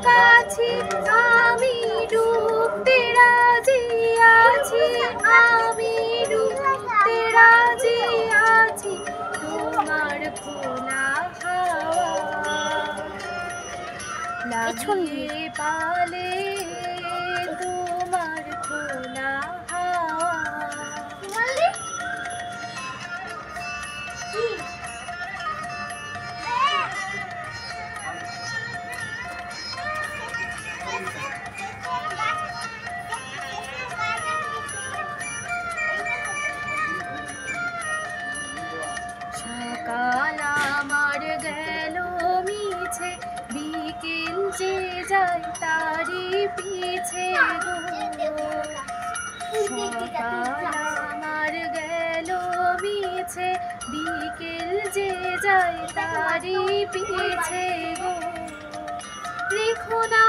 কাছে আমি ডুবতে রাজি আছি, আমি ডুবতে রাজি আছি তোমার খোলা হাওয়া লাগিয়ে পালে তোমার খোলা হাওয়া। সকাল আমার গেল মিছে, বিকেল যে যায় তারি পিছে গো। সকাল আমার গেল মিছে, বিকেল যে যায় তারি পিছে গো। রেখো না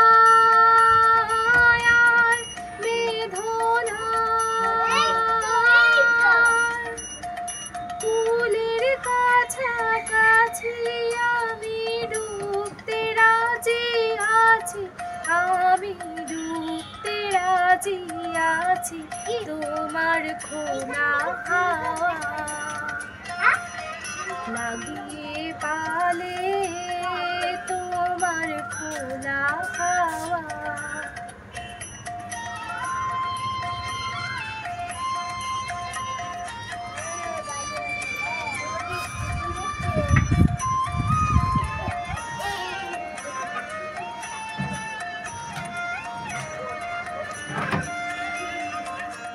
ফুলের কাছাকাছি আমি ডুবতে রাজি আছি, আমি ডুবতে রাজি আছি তোমার খোলা হাওয়া লাগিয়ে পালে তোমার খোলা হাওয়া।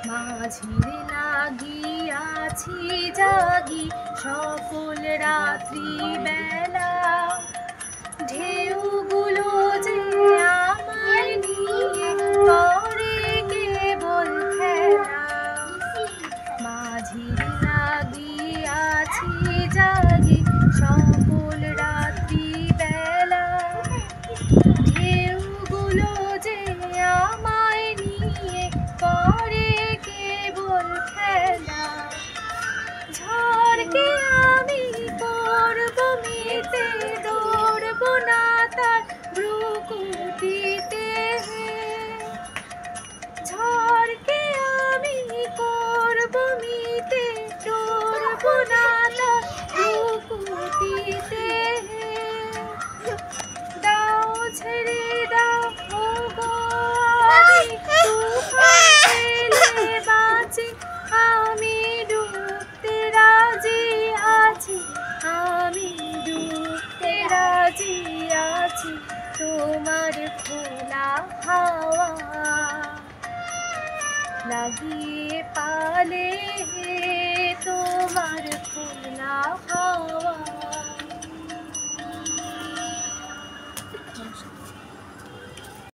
মাঝির লাগিয়াছি জাগি সকল রাত্রি বেলা, ঢেউগুলো যে আমায় নিয়ে করে কেবল খেলা। মাঝির লাগিয়াছি জাগি সকল রাত্রি বেলা, ঢেউগুলো যে আমায় নিয়ে করে কেবল খেলা। ঝড়কে আমি করব মিটে, দৌড়ব না তার ভ্রুকুটিতে। ঝড়কে আমি করব মিটে, দৌড়ব না তার ভ্রুকুটিতে। দাও ছেড়ে দাও ওগো আমি তুফান পেলে বাঁচি, আমি ডুবতে রাজি আছি, আমি ডুবতে রাজি আছি তোমার খোলা হাওয়া লাগিয়ে পালে তোমার খোলা হাওয়া।